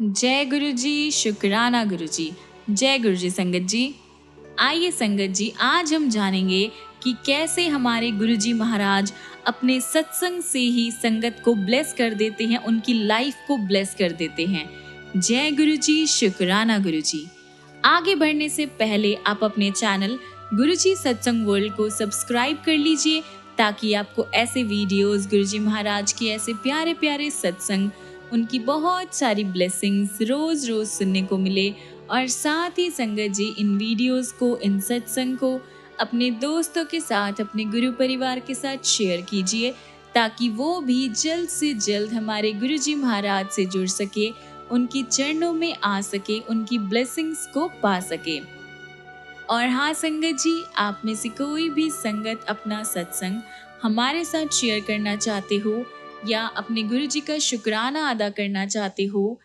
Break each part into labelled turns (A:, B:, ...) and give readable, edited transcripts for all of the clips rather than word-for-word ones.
A: जय गुरु जी, शुक्राना गुरु जी। जय गुरु जी संगत जी। आइए संगत जी, आज हम जानेंगे कि कैसे हमारे गुरु जी महाराज अपने सत्संग से ही संगत को ब्लेस कर देते हैं, उनकी लाइफ को ब्लेस कर देते हैं। जय गुरु जी, शुक्राना गुरु जी। आगे बढ़ने से पहले आप अपने चैनल गुरु जी सत्संग वर्ल्ड को सब्सक्राइब कर लीजिए, ताकि आपको ऐसे वीडियोस, गुरु जी महाराज के ऐसे प्यारे प्यारे सत्संग, उनकी बहुत सारी ब्लेसिंग्स रोज रोज सुनने को मिले। और साथ ही संगत जी, इन वीडियोस को, इन सत्संग को अपने दोस्तों के साथ, अपने गुरु परिवार के साथ शेयर कीजिए, ताकि वो भी जल्द से जल्द हमारे गुरु जी महाराज से जुड़ सके, उनकी चरणों में आ सके, उनकी ब्लेसिंग्स को पा सके। और हाँ संगत जी, आप में से कोई भी संगत अपना सत्संग हमारे साथ शेयर करना चाहते हो, या अपने गुरु जी का शुक्राना अदा करना चाहते हो,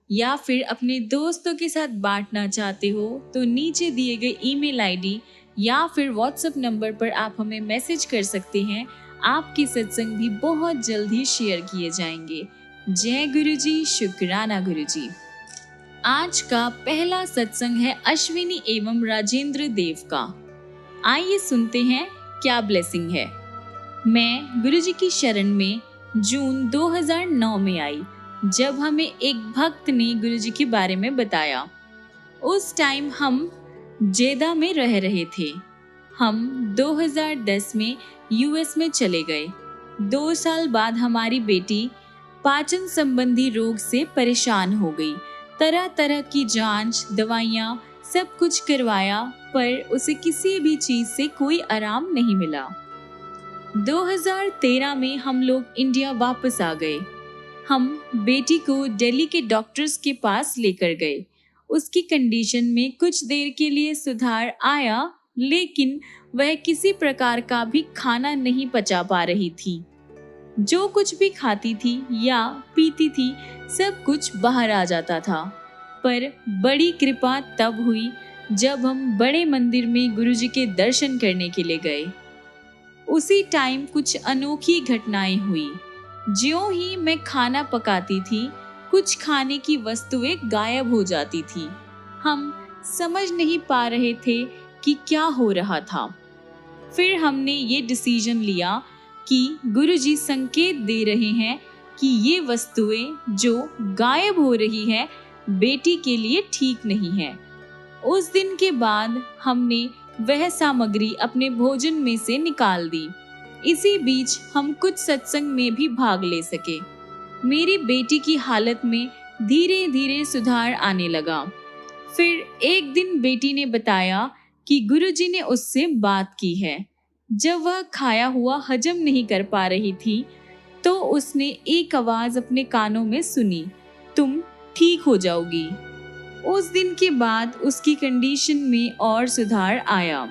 A: या फिर अपने दोस्तों के साथ बांटना चाहते हो, तो नीचे दिए गए ईमेल आईडी या फिर व्हाट्सएप नंबर पर आप हमें मैसेज कर सकते हैं। आपके सत्संग भी बहुत जल्द ही शेयर किए जाएंगे। जय गुरु जी, शुक्राना गुरु जी। आज का पहला सत्संग है अश्विनी एवं राजेंद्र देव का। आइए सुनते हैं क्या ब्लेसिंग है। मैं गुरु जी की शरण में जून 2009 में आई, जब हमें एक भक्त ने गुरु जी के बारे में बताया। उस टाइम हम जेदा में रह रहे थे। हम 2010 में यूएस में चले गए। 2 साल बाद हमारी बेटी पाचन संबंधी रोग से परेशान हो गई। तरह तरह की जांच, दवाइयाँ, सब कुछ करवाया, पर उसे किसी भी चीज से कोई आराम नहीं मिला। 2013 में हम लोग इंडिया वापस आ गए। हम बेटी को दिल्ली के डॉक्टर्स के पास लेकर गए। उसकी कंडीशन में कुछ देर के लिए सुधार आया, लेकिन वह किसी प्रकार का भी खाना नहीं पचा पा रही थी। जो कुछ भी खाती थी या पीती थी, सब कुछ बाहर आ जाता था। पर बड़ी कृपा तब हुई जब हम बड़े मंदिर में गुरुजी के दर्शन करने के लिए गए। उसी टाइम कुछ अनोखी घटनाएं हुई। ज्यों ही मैं खाना पकाती थी, कुछ खाने की वस्तुएं गायब हो जाती थी। हम समझ नहीं पा रहे थे कि क्या हो रहा था। फिर हमने ये डिसीजन लिया कि गुरुजी संकेत दे रहे हैं कि ये वस्तुएं जो गायब हो रही है, बेटी के लिए ठीक नहीं है। उस दिन के बाद हमने वह सामग्री अपने भोजन में से निकाल दी। इसी बीच हम कुछ सत्संग में भी भाग ले सके। मेरी बेटी की हालत में धीरे धीरे सुधार आने लगा। फिर एक दिन बेटी ने बताया कि गुरुजी ने उससे बात की है। जब वह खाया हुआ हजम नहीं कर पा रही थी, तो उसने एक आवाज अपने कानों में सुनी, तुम ठीक हो जाओगी। उस दिन के बाद उसकी कंडीशन में और सुधार आया।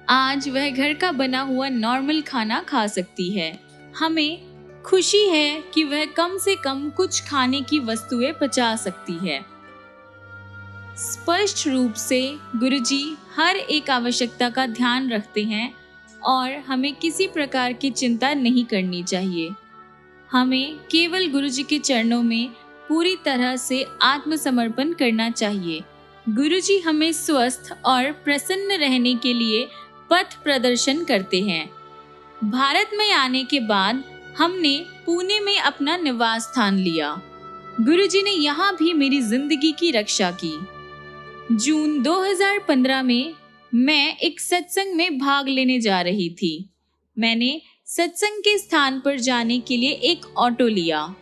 A: आज वह घर का बना हुआ नॉर्मल खाना खा सकती है। हमें खुशी है कि वह कम से कम कुछ खाने की वस्तुएं पचा सकती है। स्पष्ट रूप से गुरुजी हर एक आवश्यकता का ध्यान रखते हैं और हमें किसी प्रकार की चिंता नहीं करनी चाहिए। हमें केवल गुरुजी के चरणों में पूरी तरह से आत्मसमर्पण करना चाहिए। गुरुजी हमें स्वस्थ और प्रसन्न रहने के लिए पथ प्रदर्शन करते हैं। भारत में आने के बाद हमने पुणे में अपना निवास स्थान लिया। गुरुजी ने यहाँ भी मेरी जिंदगी की रक्षा की। जून 2015 में मैं एक सत्संग में भाग लेने जा रही थी। मैंने सत्संग के स्थान पर जाने के लिए एक ऑटो लिया।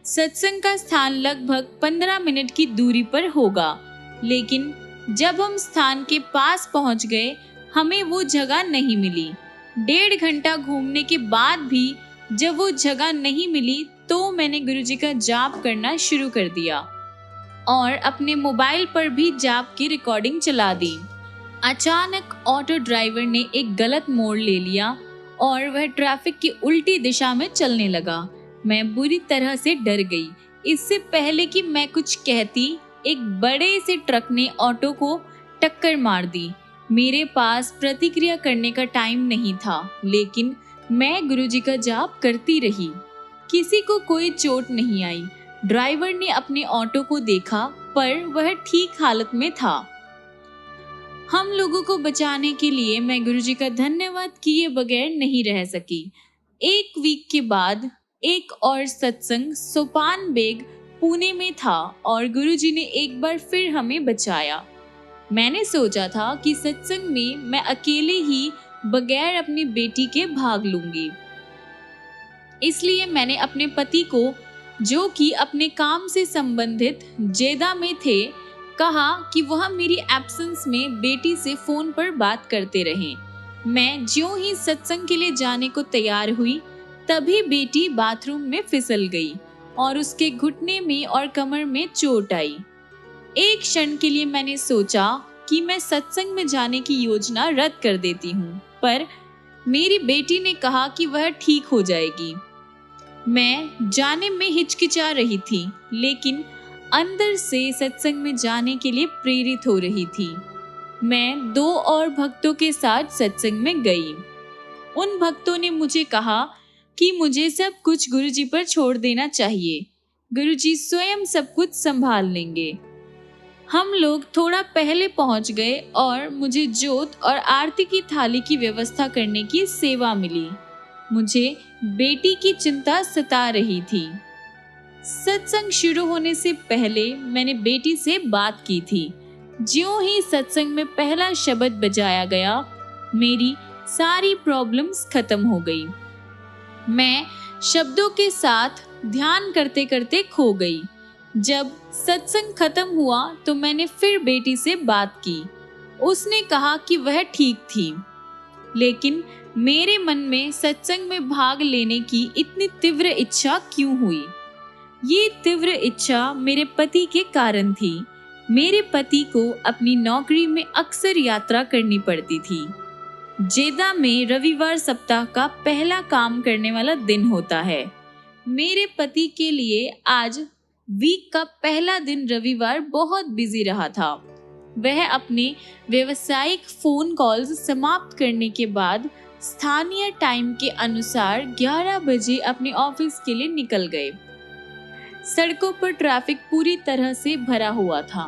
A: सत्संग का स्थान लगभग 15 मिनट की दूरी पर होगा, लेकिन जब हम स्थान के पास पहुंच गए, हमें वो जगह नहीं मिली। 1.5 घंटा घूमने के बाद भी जब वो जगह नहीं मिली, तो मैंने गुरुजी का जाप करना शुरू कर दिया और अपने मोबाइल पर भी जाप की रिकॉर्डिंग चला दी। अचानक ऑटो ड्राइवर ने एक गलत मोड़ ले लिया और वह ट्रैफिक की उल्टी दिशा में चलने लगा। मैं बुरी तरह से डर गई। इससे पहले कि मैं कुछ कहती, एक बड़े से ट्रक ने ऑटो को टक्कर मार दी। मेरे पास प्रतिक्रिया करने का टाइम नहीं था, लेकिन मैं गुरुजी का जाप करती रही। किसी को कोई चोट नहीं आई। ड्राइवर ने अपने ऑटो को देखा पर वह ठीक हालत में था। हम लोगों को बचाने के लिए मैं गुरुजी का धन्यवाद किए बगैर नहीं रह सकी। एक वीक के बाद एक और सत्संग सोपान बेग पुणे में था और गुरुजी ने एक बार फिर हमें बचाया। मैंने सोचा था कि सत्संग में मैं अकेले ही बगैर अपनी बेटी के भाग लूंगी, इसलिए मैंने अपने पति को, जो कि अपने काम से संबंधित जेदा में थे, कहा कि वह मेरी एब्सेंस में बेटी से फोन पर बात करते रहें। मैं ज्यों ही सत्संग के लिए जाने को तैयार हुई तभी बेटी बाथरूम में फिसल गई और उसके घुटने में और कमर में चोट आई। एक क्षण के लिए मैंने सोचा कि मैं सत्संग में जाने की योजना रद्द कर देती हूँ, पर मेरी बेटी ने कहा कि वह ठीक हो जाएगी। मैं जाने में हिचकिचा रही थी, लेकिन अंदर से सत्संग में जाने के लिए प्रेरित हो रही थी। मैं 2 और भक्तों के साथ सत्संग में गई। उन भक्तों ने मुझे कहा कि मुझे सब कुछ गुरुजी पर छोड़ देना चाहिए, गुरुजी स्वयं सब कुछ संभाल लेंगे। हम लोग थोड़ा पहले पहुंच गए और मुझे जोत और आरती की थाली की व्यवस्था करने की सेवा मिली। मुझे बेटी की चिंता सता रही थी। सत्संग शुरू होने से पहले मैंने बेटी से बात की थी। ज्यों ही सत्संग में पहला शब्द बजाया गया, मेरी सारी प्रॉब्लम्स खत्म हो गई। मैं शब्दों के साथ ध्यान करते करते खो गई। जब सत्संग खत्म हुआ तो मैंने फिर बेटी से बात की। उसने कहा कि वह ठीक थी, लेकिन मेरे मन में सत्संग में भाग लेने की इतनी तीव्र इच्छा क्यों हुई? ये तीव्र इच्छा मेरे पति के कारण थी। मेरे पति को अपनी नौकरी में अक्सर यात्रा करनी पड़ती थी। जेदा में रविवार सप्ताह का पहला काम करने वाला दिन होता है। मेरे पति के लिए आज वीक का पहला दिन रविवार बहुत बिजी रहा था। वह अपने व्यावसायिक फोन कॉल्स समाप्त करने के बाद स्थानीय टाइम के अनुसार 11 बजे अपने ऑफिस के लिए निकल गए। सड़कों पर ट्रैफिक पूरी तरह से भरा हुआ था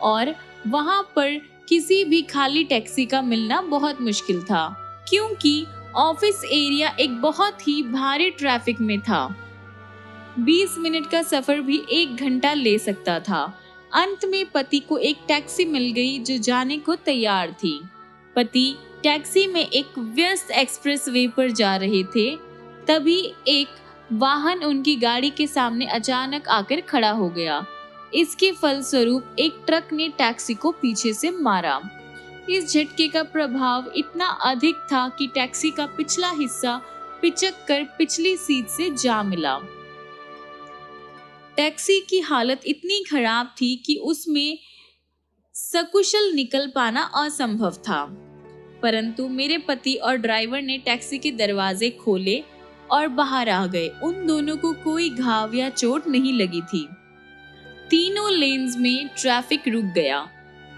A: और वहां पर किसी भी खाली टैक्सी का मिलना बहुत मुश्किल था, क्योंकि ऑफिस एरिया एक बहुत ही भारी ट्रैफिक में था। 20 मिनट का सफर भी 1 घंटा ले सकता था। अंत में पति को एक टैक्सी मिल गई जो जाने को तैयार थी। पति टैक्सी में एक व्यस्त एक्सप्रेस वे पर जा रहे थे, तभी एक वाहन उनकी गाड़ी के सामने अचानक आकर खड़ा हो गया। इसके फलस्वरूप एक ट्रक ने टैक्सी को पीछे से मारा। इस झटके का प्रभाव इतना अधिक था कि टैक्सी का पिछला हिस्सा पिचक कर पिछली सीट से जा मिला। टैक्सी की हालत इतनी खराब थी कि उसमें सकुशल निकल पाना असंभव था, परंतु मेरे पति और ड्राइवर ने टैक्सी के दरवाजे खोले और बाहर आ गए। उन दोनों को कोई घाव या चोट नहीं लगी थी। तीनों लेन्स में ट्रैफिक रुक गया,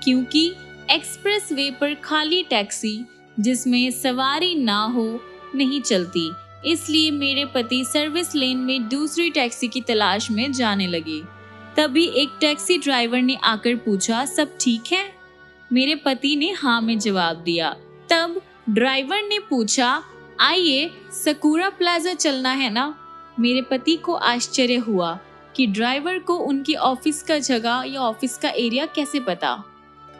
A: क्योंकि एक्सप्रेस वे पर खाली टैक्सी जिसमें सवारी ना हो नहीं चलती। इसलिए मेरे पति सर्विस लेन में दूसरी टैक्सी की तलाश में जाने लगे। तभी एक टैक्सी ड्राइवर ने आकर पूछा, सब ठीक है? मेरे पति ने हाँ में जवाब दिया। तब ड्राइवर ने पूछा, आइए सकूरा प्लाजा चलना है ना? मेरे पति को आश्चर्य हुआ कि ड्राइवर को उनके ऑफिस का जगह या ऑफिस का एरिया कैसे पता।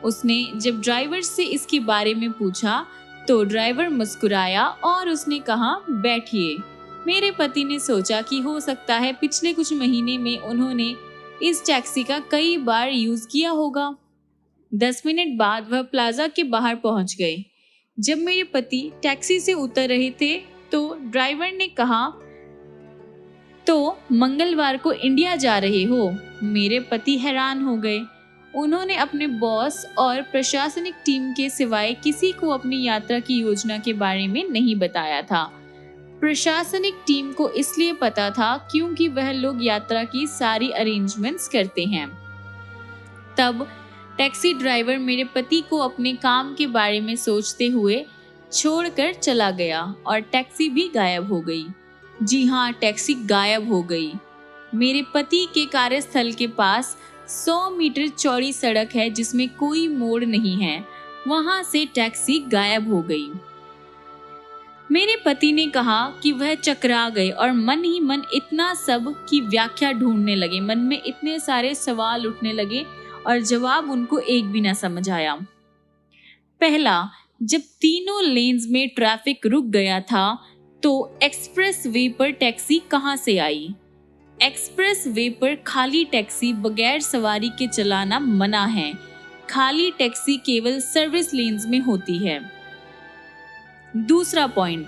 A: उसने जब ड्राइवर से इसके बारे में पूछा तो ड्राइवर मुस्कुराया और उसने कहा, बैठिए। मेरे पति ने सोचा कि हो सकता है पिछले कुछ महीने में उन्होंने इस टैक्सी का कई बार यूज किया होगा। 10 मिनट बाद वह प्लाजा के बाहर पहुंच गए। जब मेरे पति टैक्सी से उतर रहे थे तो ड्राइवर ने कहा, तो मंगलवार को इंडिया जा रहे हो? मेरे पति हैरान हो गए। उन्होंने अपने बॉस और प्रशासनिक टीम के सिवाय किसी को अपनी यात्रा की योजना के बारे में नहीं बताया था। प्रशासनिक टीम को इसलिए पता था क्योंकि वह लोग यात्रा की सारी अरेंजमेंट्स करते हैं। तब टैक्सी ड्राइवर मेरे पति को अपने काम के बारे में सोचते हुए छोड़कर चला गया और टैक्सी भी गायब हो गई। जी हाँ, टैक्सी गायब हो गई। मेरे पति के कार्यस्थल के पास 100 मीटर चौड़ी सड़क है जिसमें कोई मोड़ नहीं है। वहां से टैक्सी गायब हो गई। मेरे पति ने कहा कि वह चकरा गए और मन ही मन इतना सब की व्याख्या ढूंढने लगे। मन में इतने सारे सवाल उठने लगे और जवाब उनको एक भी ना समझ आया। पहला, जब तीनों लेन्स में ट्रैफिक रुक गया था तो एक्सप्रेस वे पर टैक्सी कहां से आई? एक्सप्रेस वे पर खाली टैक्सी बगैर सवारी के चलाना मना है। खाली टैक्सी केवल सर्विस लेन्स में होती है। दूसरा पॉइंट,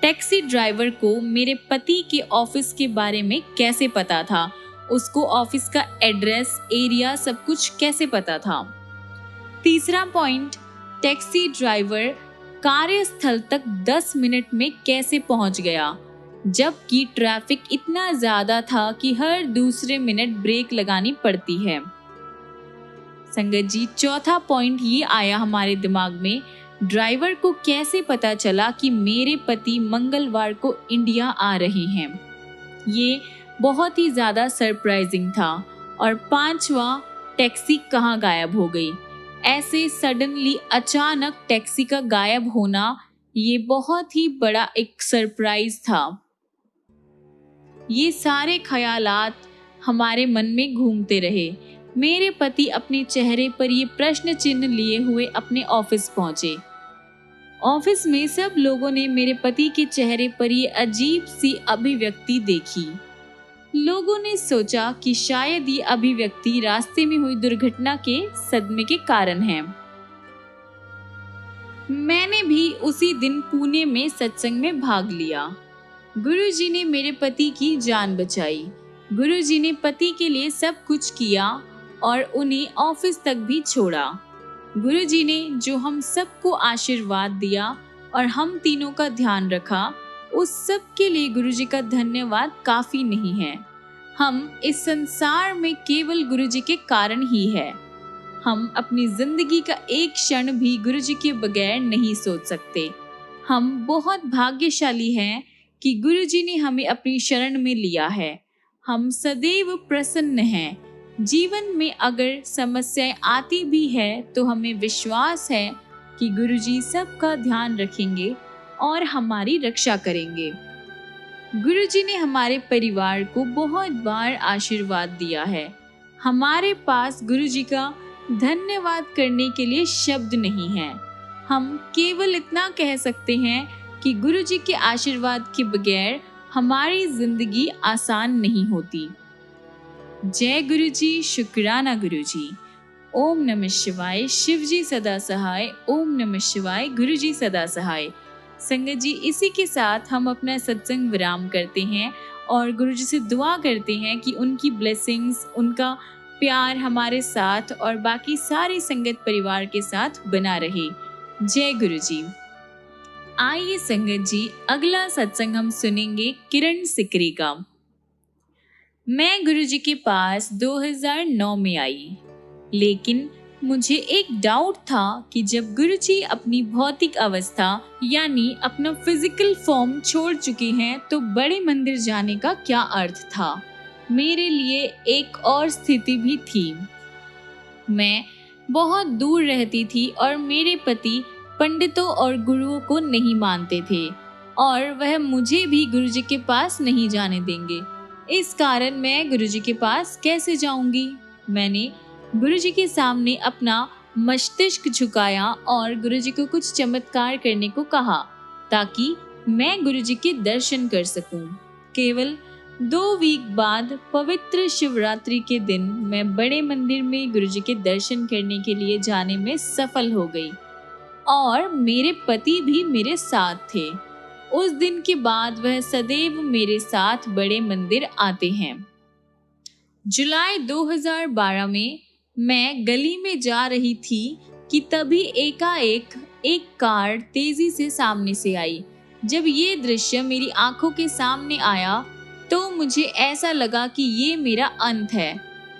A: टैक्सी ड्राइवर को मेरे पति के ऑफिस के बारे में कैसे पता था? उसको ऑफिस का एड्रेस, एरिया सब कुछ कैसे पता था? तीसरा पॉइंट, टैक्सी ड्राइवर कार्यस्थल तक 10 मिनट में कैसे पहुंच गया, जबकि ट्रैफिक इतना ज्यादा था कि हर दूसरे मिनट ब्रेक लगानी पड़ती है। संगत जी, चौथा पॉइंट ये आया हमारे दिमाग में, ड्राइवर को कैसे पता चला कि मेरे पति मंगलवार को इंडिया आ रहे हैं? ये बहुत ही ज़्यादा सरप्राइजिंग था। और पांचवा, टैक्सी कहाँ गायब हो गई? ऐसे सडनली अचानक टैक्सी का गायब होना ये बहुत ही बड़ा एक सरप्राइज था। ये सारे ख्यालात हमारे मन में घूमते रहे। मेरे पति अपने चेहरे पर ये प्रश्न चिन्ह लिए हुए अपने ऑफिस पहुंचे। ऑफिस में सब लोगों ने मेरे पति के चेहरे पर ये अजीब सी अभिव्यक्ति देखी। लोगों ने सोचा कि शायद ये अभिव्यक्ति रास्ते में हुई दुर्घटना के सदमे के कारण है। मैंने भी उसी दिन पुणे में सत्संग में भाग लिया। गुरुजी ने मेरे पति की जान बचाई। गुरुजी ने पति के लिए सब कुछ किया और उन्हें ऑफिस तक भी छोड़ा। गुरुजी ने जो हम सबको आशीर्वाद दिया और हम तीनों का ध्यान रखा, उस सब के लिए गुरुजी का धन्यवाद काफी नहीं है। हम इस संसार में केवल गुरुजी के कारण ही है। हम अपनी जिंदगी का एक क्षण भी गुरुजी के बगैर नहीं सोच सकते। हम बहुत भाग्यशाली हैं कि गुरुजी ने हमें अपनी शरण में लिया है। हम सदैव प्रसन्न हैं। जीवन में अगर समस्याएं आती भी है तो हमें विश्वास है कि गुरुजी सबका ध्यान रखेंगे और हमारी रक्षा करेंगे। गुरुजी ने हमारे परिवार को बहुत बार आशीर्वाद दिया है। हमारे पास गुरुजी का धन्यवाद करने के लिए शब्द नहीं है। हम केवल इतना कह सकते हैं कि गुरुजी के आशीर्वाद के बगैर हमारी जिंदगी आसान नहीं होती। जय गुरुजी, शुक्राना गुरुजी। ओम नमः शिवाय, शिवजी सदा सहाय। ओम नमः शिवाय, गुरुजी सदा सहाय। संगत जी, इसी के साथ हम अपना सत्संग विराम करते हैं और गुरुजी से दुआ करते हैं कि उनकी ब्लेसिंग्स, उनका प्यार हमारे साथ और बाकी सारी संगत परिवार के साथ बना रहे। जय गुरुजी। आइए संगत जी, अगला सत्संग हम सुनेंगे किरण सिकरी का। मैं गुरुजी के पास 2009 में आई, लेकिन मुझे एक डाउट था कि जब गुरुजी अपनी भौतिक अवस्था यानी अपना फिजिकल फॉर्म छोड़ चुके हैं तो बड़े मंदिर जाने का क्या अर्थ था। मेरे लिए एक और स्थिति भी थी। मैं बहुत दूर रहती थी और मेरे पति पंडितों और गुरुओं को नहीं मानते थे और वह मुझे भी गुरुजी के पास नहीं जाने देंगे। इस कारण मैं गुरुजी के पास कैसे जाऊंगी। मैंने गुरुजी के सामने अपना मस्तिष्क झुकाया और गुरुजी को कुछ चमत्कार करने को कहा ताकि मैं गुरुजी के दर्शन कर सकूं। केवल 2 वीक बाद पवित्र शिवरात्रि के दिन मैं बड़े मंदिर में गुरुजी के दर्शन करने के लिए जाने में सफल हो गई और मेरे पति भी मेरे साथ थे। उस दिन के बाद वह सदैव मेरे साथ बड़े मंदिर आते हैं। जुलाई 2012 में मैं गली में जा रही थी कि तभी एकाएक एक कार तेजी से सामने से आई। जब ये दृश्य मेरी आंखों के सामने आया तो मुझे ऐसा लगा कि ये मेरा अंत है।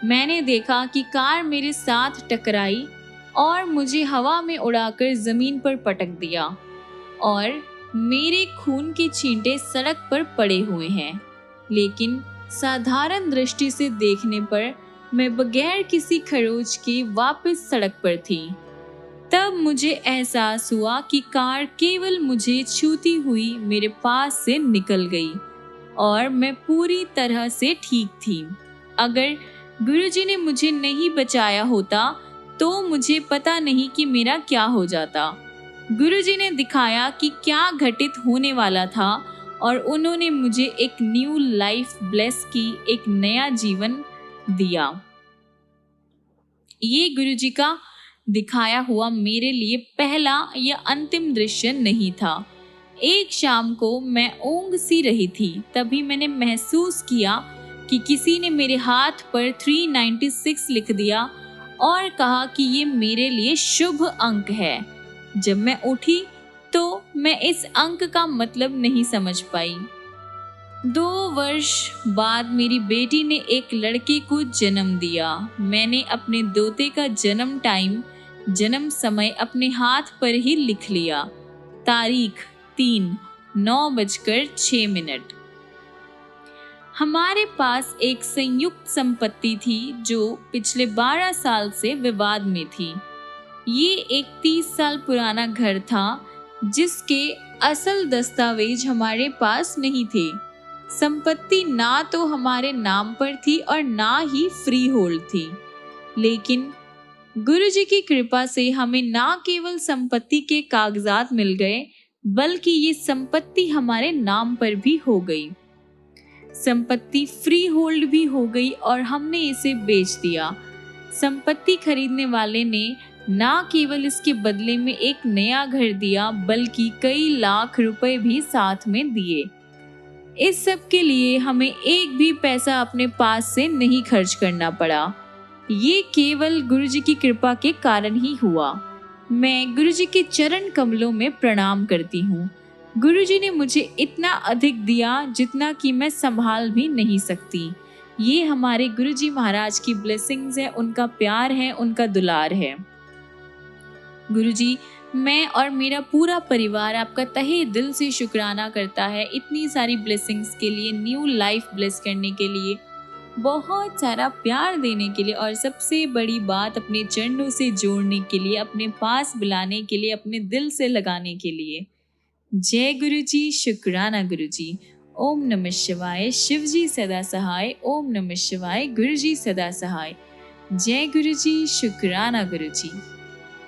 A: मैंने देखा कि कार मेरे साथ टकराई और मुझे हवा में उड़ाकर जमीन पर पटक दिया और मेरे खून के छींटे सड़क पर पड़े हुए हैं, लेकिन साधारण दृष्टि से देखने पर मैं बगैर किसी खरोच के वापस सड़क पर थी। तब मुझे एहसास हुआ कि कार केवल मुझे छूती हुई मेरे पास से निकल गई और मैं पूरी तरह से ठीक थी। अगर गुरुजी ने मुझे नहीं बचाया होता तो मुझे पता नहीं कि मेरा क्या हो जाता। गुरुजी ने दिखाया कि क्या घटित होने वाला था और उन्होंने मुझे एक न्यू लाइफ ब्लेस की, एक नया जीवन दिया। ये गुरुजी का दिखाया हुआ मेरे लिए पहला या अंतिम दृश्य नहीं था। एक शाम को मैं ऊँघ सी रही थी, तभी मैंने महसूस किया कि किसी ने मेरे हाथ पर 396 लिख दिया और कहा कि ये मेरे लिए शुभ अंक है। जब मैं उठी तो मैं इस अंक का मतलब नहीं समझ पाई। 2 वर्ष बाद मेरी बेटी ने एक लड़के को जन्म दिया। मैंने अपने दोते का जन्म टाइम, जन्म समय अपने हाथ पर ही लिख लिया। तारीख 3:09:06। हमारे पास एक संयुक्त संपत्ति थी जो पिछले 12 साल से विवाद में थी। ये एक 30 साल पुराना घर था जिसके असल दस्तावेज हमारे पास नहीं थे। संपत्ति ना तो हमारे नाम पर थी और ना ही फ्री होल्ड थी, लेकिन गुरुजी की कृपा से हमें ना केवल संपत्ति के कागजात मिल गए बल्कि ये संपत्ति हमारे नाम पर भी हो गई। संपत्ति फ्री होल्ड भी हो गई और हमने इसे बेच दिया। संपत्ति खरीदने वाले ने ना केवल इसके बदले में एक नया घर दिया बल्कि कई लाख रुपए भी साथ में दिए। इस सब के लिए हमें एक भी पैसा अपने पास से नहीं खर्च करना पड़ा। ये केवल गुरुजी की कृपा के कारण ही हुआ। मैं गुरुजी के चरण कमलों में प्रणाम करती हूँ। गुरुजी ने मुझे इतना अधिक दिया जितना कि मैं संभाल भी नहीं सकती। ये हमारे गुरुजी महाराज की ब्लेसिंग्स है, उनका प्यार है, उनका दुलार है। गुरुजी, मैं और मेरा पूरा परिवार आपका तहे दिल से शुक्राना करता है इतनी सारी ब्लेसिंग्स के लिए, न्यू लाइफ ब्लेस करने के लिए, बहुत सारा प्यार देने के लिए और सबसे बड़ी बात अपने चरणों से जोड़ने के लिए, अपने पास बुलाने के लिए, अपने दिल से लगाने के लिए। जय गुरुजी, शुक्राना गुरुजी। ओम नमः शिवाय, शिवजी सदा सहाय। ओम नमः शिवाय, गुरुजी सदा सहाय। जय गुरुजी, शुक्राना गुरुजी।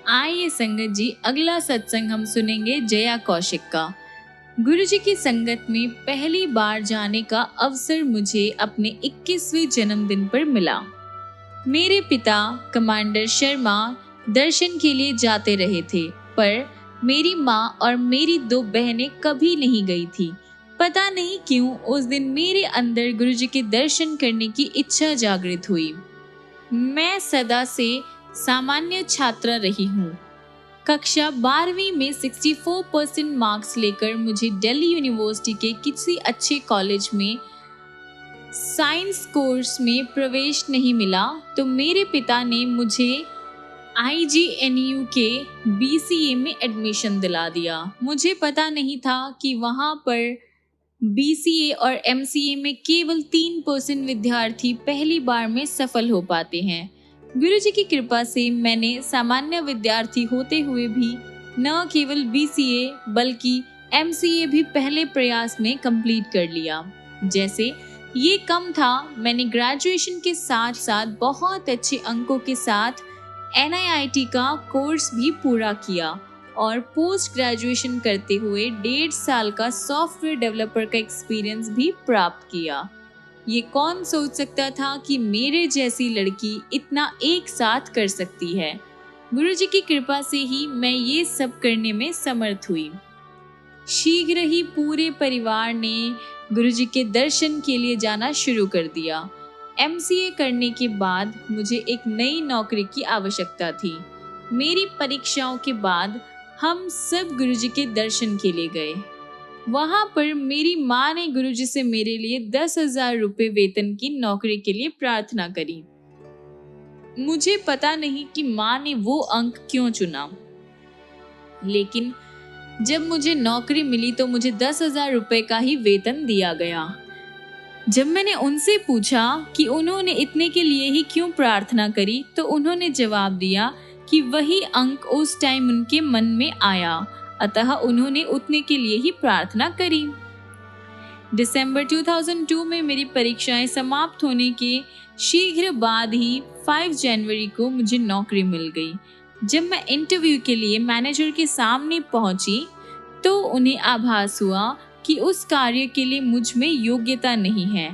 A: आइए संगत जी, अगला सत्संग हम सुनेंगे जया कौशिक का। गुरुजी की संगत में पहली बार जाने का अवसर मुझे अपने 21वें जन्मदिन पर मिला। मेरे पिता कमांडर शर्मा दर्शन के लिए जाते रहे थे, पर मेरी माँ और मेरी 2 बहनें कभी नहीं गई थी। पता नहीं क्यों उस दिन मेरे अंदर गुरुजी के दर्शन करने की इच्छा जागृत हुई। मैं सदा से सामान्य छात्रा रही हूँ। कक्षा 12वीं में 64% मार्क्स लेकर मुझे दिल्ली यूनिवर्सिटी के किसी अच्छे कॉलेज में साइंस कोर्स में प्रवेश नहीं मिला, तो मेरे पिता ने मुझे IGNU के BCA में एडमिशन दिला दिया। मुझे पता नहीं था कि वहाँ पर BCA और MCA में केवल 3% विद्यार्थी पहली बार में सफल हो पाते हैं। गुरुजी की कृपा से मैंने सामान्य विद्यार्थी होते हुए भी न केवल BCA बल्कि MCA भी पहले प्रयास में कंप्लीट कर लिया। जैसे ये कम था, मैंने ग्रेजुएशन के साथ साथ बहुत अच्छे अंकों के साथ NIIT का कोर्स भी पूरा किया और पोस्ट ग्रेजुएशन करते हुए 1.5 साल का सॉफ्टवेयर डेवलपर का एक्सपीरियंस भी प्राप्त किया। ये कौन सोच सकता था कि मेरे जैसी लड़की इतना एक साथ कर सकती है। गुरुजी की कृपा से ही मैं ये सब करने में समर्थ हुई। शीघ्र ही पूरे परिवार ने गुरुजी के दर्शन के लिए जाना शुरू कर दिया। MCA करने के बाद मुझे एक नई नौकरी की आवश्यकता थी। मेरी परीक्षाओं के बाद हम सब गुरुजी के दर्शन के लिए गए। वहाँ पर मेरी माँ ने गुरुजी से मेरे लिए 10,000 रुपये वेतन की नौकरी के लिए प्रार्थना करी। मुझे पता नहीं कि माँ ने वो अंक क्यों चुना, लेकिन जब मुझे नौकरी मिली तो मुझे 10,000 रुपये का ही वेतन दिया गया। जब मैंने उनसे पूछा कि उन्होंने इतने के लिए ही क्यों प्रार्थना करी, तो उन्होंने जवाब दिया कि वही अंक उस टाइम उनके मन में आया, अतः उन्होंने उतने के लिए ही प्रार्थना करी। दिसंबर 2002 में मेरी परीक्षाएं समाप्त होने के शीघ्र बाद ही 5 जनवरी को मुझे नौकरी मिल गई। जब मैं इंटरव्यू के लिए मैनेजर के सामने पहुंची तो उन्हें आभास हुआ कि उस कार्य के लिए मुझ में योग्यता नहीं है।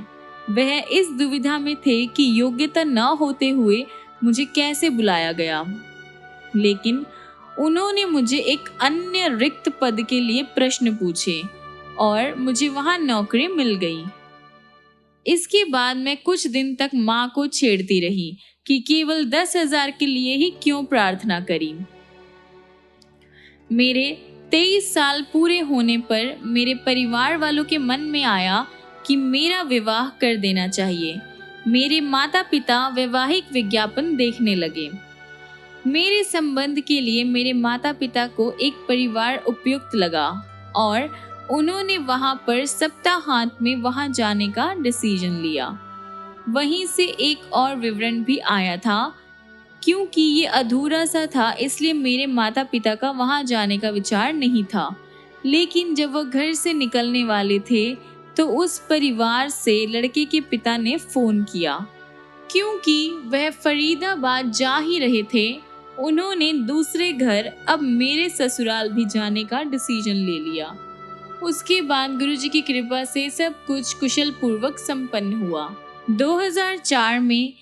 A: वह इस दुविधा में थे कि योग्यता न होते हुए मुझे कैसे बुलाया गया। लेकिन उन्होंने मुझे एक अन्य रिक्त पद के लिए प्रश्न पूछे और मुझे वहां नौकरी मिल गई। इसके बाद मैं कुछ दिन तक माँ को छेड़ती रही कि केवल 10,000 के लिए ही क्यों प्रार्थना करी। मेरे 23 साल पूरे होने पर मेरे परिवार वालों के मन में आया कि मेरा विवाह कर देना चाहिए। मेरे माता पिता वैवाहिक विज्ञापन देखने लगे। मेरे संबंध के लिए मेरे माता पिता को एक परिवार उपयुक्त लगा और उन्होंने वहां पर सप्ताहांत में वहां जाने का डिसीजन लिया। वहीं से एक और विवरण भी आया था। क्योंकि ये अधूरा सा था, इसलिए मेरे माता पिता का वहां जाने का विचार नहीं था। लेकिन जब वह घर से निकलने वाले थे तो उस परिवार से लड़के के पिता ने फोन किया। क्योंकि वह फरीदाबाद जा ही रहे थे, उन्होंने दूसरे घर अब मेरे ससुराल भी जाने का डिसीजन ले लिया। उसके बाद गुरुजी की कृपा से सब कुछ कुशल पूर्वक संपन्न हुआ। 2004 में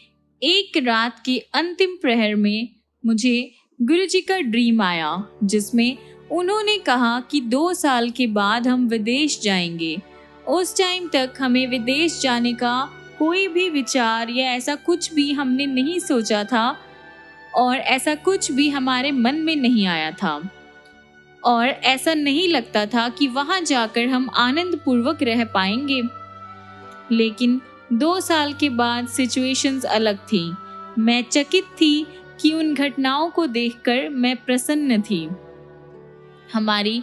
A: एक रात के अंतिम प्रहर में मुझे गुरुजी का ड्रीम आया, जिसमें उन्होंने कहा कि 2 साल के बाद हम विदेश जाएंगे। उस टाइम तक हमें विदेश जाने का कोई भी विचार या ऐसा कुछ भी हमने नहीं सोचा था और ऐसा कुछ भी हमारे मन में नहीं आया था और ऐसा नहीं लगता था कि वहां जाकर हम आनंद पूर्वक रह पाएंगे। लेकिन 2 साल के बाद सिचुएशंस अलग थी। मैं चकित थी कि उन घटनाओं को देखकर मैं प्रसन्न थी। हमारी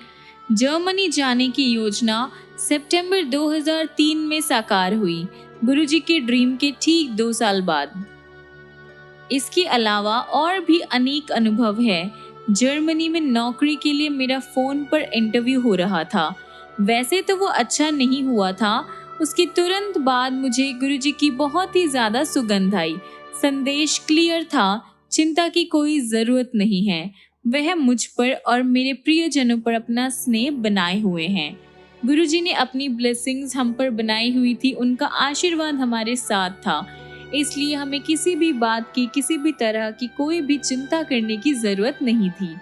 A: जर्मनी जाने की योजना सितंबर 2003 में साकार हुई, गुरुजी के ड्रीम के ठीक 2 साल बाद। इसके अलावा और भी अनेक अनुभव है। जर्मनी में नौकरी के लिए मेरा फोन पर इंटरव्यू हो रहा था। वैसे तो वो अच्छा नहीं हुआ था। उसके तुरंत बाद मुझे गुरुजी की बहुत ही ज्यादा सुगंध आई। संदेश क्लियर था, चिंता की कोई जरूरत नहीं है। वह मुझ पर और मेरे प्रियजनों पर अपना स्नेह बनाए हुए हैं। गुरुजी ने अपनी ब्लेसिंग्स हम पर बनाई हुई थी। उनका आशीर्वाद हमारे साथ था, इसलिए हमें किसी भी बात की, किसी भी तरह की कोई भी चिंता करने की जरूरत नहीं थी।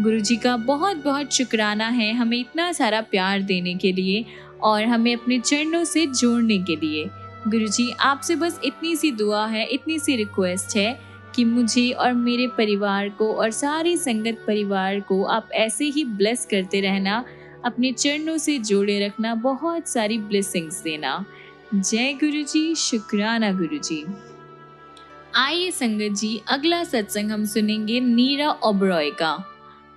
A: गुरुजी का बहुत बहुत शुक्राना है हमें इतना सारा प्यार देने के लिए और हमें अपने चरणों से जोड़ने के लिए। गुरुजी, आपसे बस इतनी सी दुआ है, इतनी सी रिक्वेस्ट है कि मुझे और मेरे परिवार को और सारी संगत परिवार को आप ऐसे ही ब्लेस करते रहना, अपने चरणों से जोड़े रखना, बहुत सारी ब्लेसिंग्स देना। जय गुरुजी, शुक्राना गुरुजी। आइए संगत जी, अगला सत्संग हम सुनेंगे नीरा ओबरॉय का।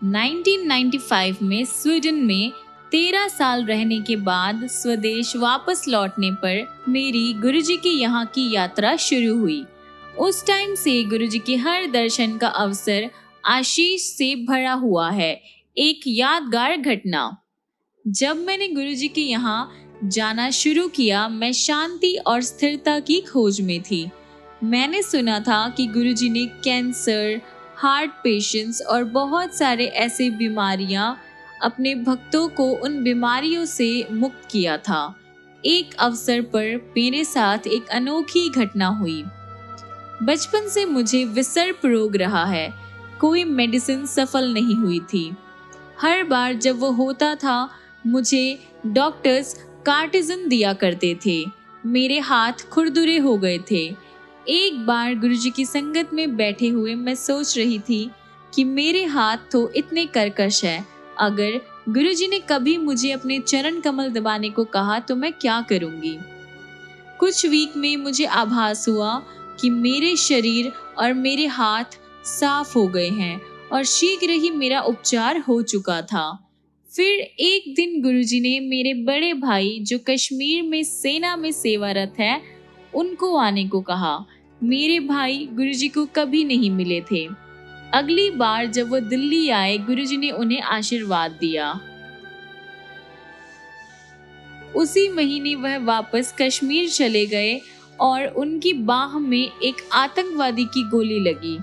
A: 1995 में स्वीडन में 13 साल रहने के बाद स्वदेश वापस लौटने पर मेरी गुरुजी के यहाँ की यात्रा शुरू हुई। उस टाइम से गुरुजी के हर दर्शन का अवसर आशीष से भरा हुआ है। एक यादगार घटना, जब मैंने गुरुजी के यहाँ जाना शुरू किया, मैं शांति और स्थिरता की खोज में थी। मैंने सुना था कि गुरुजी ने कैंसर, हार्ट पेशेंट्स और बहुत सारे ऐसे बीमारियां अपने भक्तों को उन बीमारियों से मुक्त किया था। एक अवसर पर मेरे साथ एक अनोखी घटना हुई। बचपन से मुझे विसर्प रोग रहा है। कोई मेडिसिन सफल नहीं हुई थी। हर बार जब वो होता था, मुझे डॉक्टर्स कार्टिजन दिया करते थे। मेरे हाथ खुरदुरे हो गए थे। एक बार गुरुजी की संगत में बैठे हुए मैं सोच रही थी कि मेरे हाथ तो इतने कर्कश है, अगर गुरुजी ने कभी मुझे अपने चरण कमल दबाने को कहा तो मैं क्या करूंगी। कुछ वीक में मुझे आभास हुआ कि मेरे शरीर और मेरे हाथ साफ हो गए हैं और शीघ्र ही मेरा उपचार हो चुका था। फिर एक दिन गुरुजी ने मेरे बड़े भाई जो कश्मीर में सेना में सेवारत है उनको आने को कहा। मेरे भाई गुरुजी को कभी नहीं मिले थे। अगली बार जब वो दिल्ली आए गुरुजी ने उन्हें आशीर्वाद दिया। उसी महीने वह वापस कश्मीर चले गए और उनकी बाह में एक आतंकवादी की गोली लगी।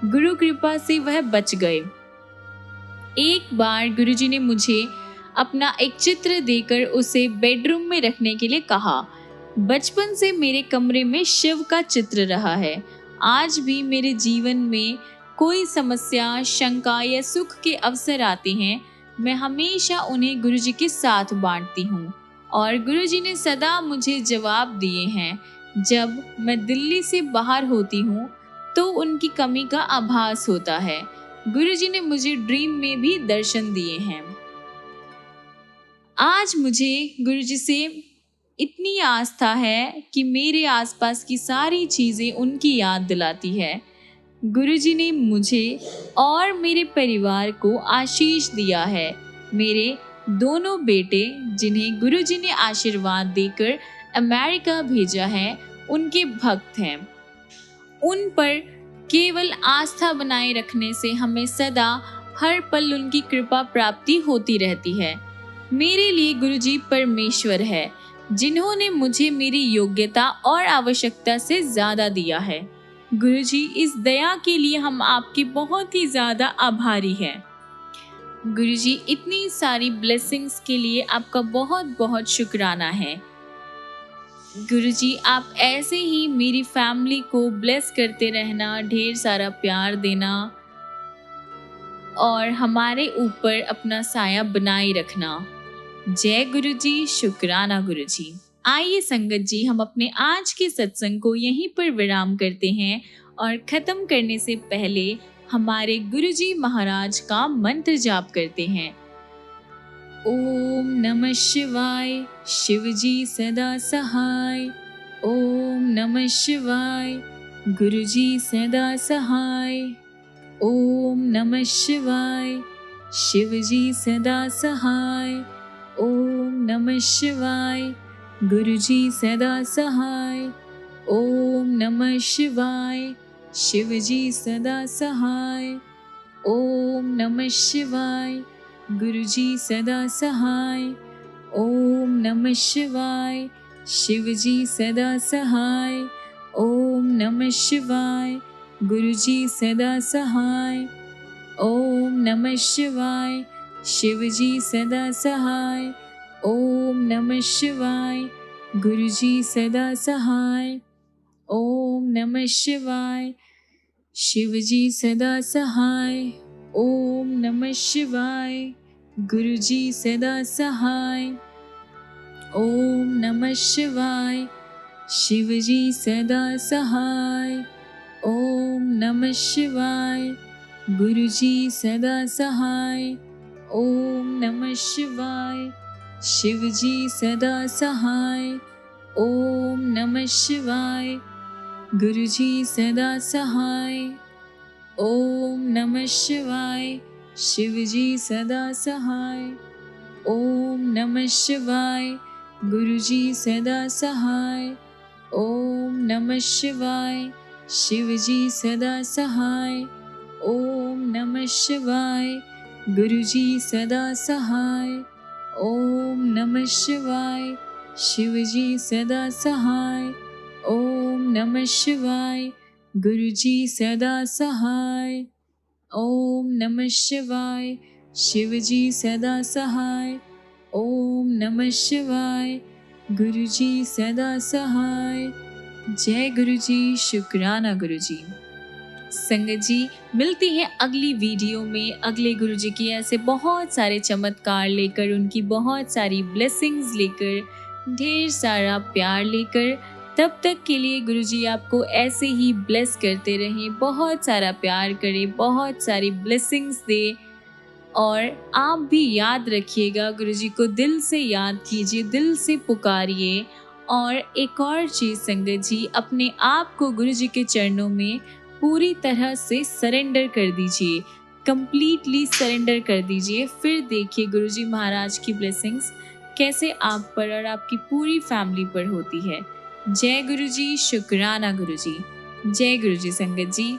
A: गुरु कृपा से वह बच गए। एक बार गुरुजी ने मुझे अपना एक चित्र देकर उसे बेडरूम में रखने के लिए कहा। बचपन से मेरे कमरे में शिव का चित्र रहा है। आज भी मेरे जीवन में कोई समस्या, शंका या सुख के अवसर आते हैं, मैं हमेशा उन्हें गुरुजी के साथ बांटती हूँ और गुरुजी ने सदा मुझे जवाब दिए हैं। जब मैं दिल्ली से बाहर होती हूँ तो उनकी कमी का आभास होता है। गुरुजी ने मुझे ड्रीम में भी दर्शन दिए हैं। आज मुझे गुरुजी से इतनी आस्था है कि मेरे आसपास की सारी चीज़ें उनकी याद दिलाती है। गुरुजी ने मुझे और मेरे परिवार को आशीष दिया है। मेरे दोनों बेटे जिन्हें गुरुजी ने आशीर्वाद देकर अमेरिका भेजा है उनके भक्त हैं। उन पर केवल आस्था बनाए रखने से हमें सदा हर पल उनकी कृपा प्राप्ति होती रहती है। मेरे लिए गुरुजी परमेश्वर है जिन्होंने मुझे मेरी योग्यता और आवश्यकता से ज़्यादा दिया है। गुरुजी, इस दया के लिए हम आपके बहुत ही ज़्यादा आभारी हैं। गुरुजी, इतनी सारी ब्लेसिंग्स के लिए आपका बहुत बहुत शुक्राना है। गुरुजी, आप ऐसे ही मेरी फैमिली को ब्लेस करते रहना, ढेर सारा प्यार देना और हमारे ऊपर अपना साया बनाए रखना। जय गुरुजी, शुक्राना गुरुजी। आइए संगत जी, हम अपने आज के सत्संग को यहीं पर विराम करते हैं और खत्म करने से पहले हमारे गुरुजी महाराज का मंत्र जाप करते हैं। ओम नमः शिवाय, शिवजी सदा सहाय। ओम नमः शिवाय, गुरुजी सदा सहाय। ओम नमः शिवाय, शिवजी सदा सहाय। ओम नमः शिवाय, गुरुजी सदा सहाय। ओम नमः शिवाय, शिवजी सदा सहाय। ओम नमः शिवाय, गुरुजी सदा सहाय। ओम नमः शिवाय, शिवजी सदा सहाय। ओम नमः शिवाय, गुरुजी सदा सहाय। ओम नमः शिवाय, शिवजी सदा सहाय। ओम नमः शिवाय, गुरुजी सदा सहाय। ओम नमः शिवाय, शिवजी सदा सहाय। ओम नमः शिवाय, गुरुजी सदा सहाय। ओम नमः शिवाय, शिवजी सदा सहाय। ओम नमः शिवाय, गुरुजी सदा सहाय। ओम नमः शिवाय, शिवजी सदा सहाय। ओम नमः शिवाय, गुरुजी सदा सहाय। ओम नमः शिवाय, शिवजी सदा सहाय। ओम नमः शिवाय, गुरुजी सदा सहाय। ओम नमः शिवाय, शिवजी सदा सहाय। ओम नमः शिवाय, गुरुजी सदा सहाय। ओम नमः शिवाय, शिवजी सदा सहाय। ओम नमः शिवाय, गुरुजी सदा सहाय। ओम नमः शिवाय, शिवजी सदा सहाय। ओम नमः शिवाय, गुरुजी सदा सहाय। जय गुरुजी, शुक्राना गुरुजी। संगत जी, मिलते हैं अगली वीडियो में अगले गुरुजी की ऐसे बहुत सारे चमत्कार लेकर, उनकी बहुत सारी ब्लेसिंग्स लेकर, ढेर सारा प्यार लेकर। तब तक के लिए गुरुजी आपको ऐसे ही ब्लेस करते रहें, बहुत सारा प्यार करें, बहुत सारी ब्लेसिंग्स दे। और आप भी याद रखिएगा, गुरुजी को दिल से याद कीजिए, दिल से पुकारिए। और एक और चीज़ संगत जी, अपने आप को गुरुजी के चरणों में पूरी तरह से सरेंडर कर दीजिए। कंप्लीटली सरेंडर कर दीजिए। फिर देखिए गुरुजी महाराज की ब्लेसिंग्स कैसे आप पर और आपकी पूरी फैमिली पर होती है। जय गुरुजी, शुक्राना गुरुजी। जय गुरुजी संगत जी।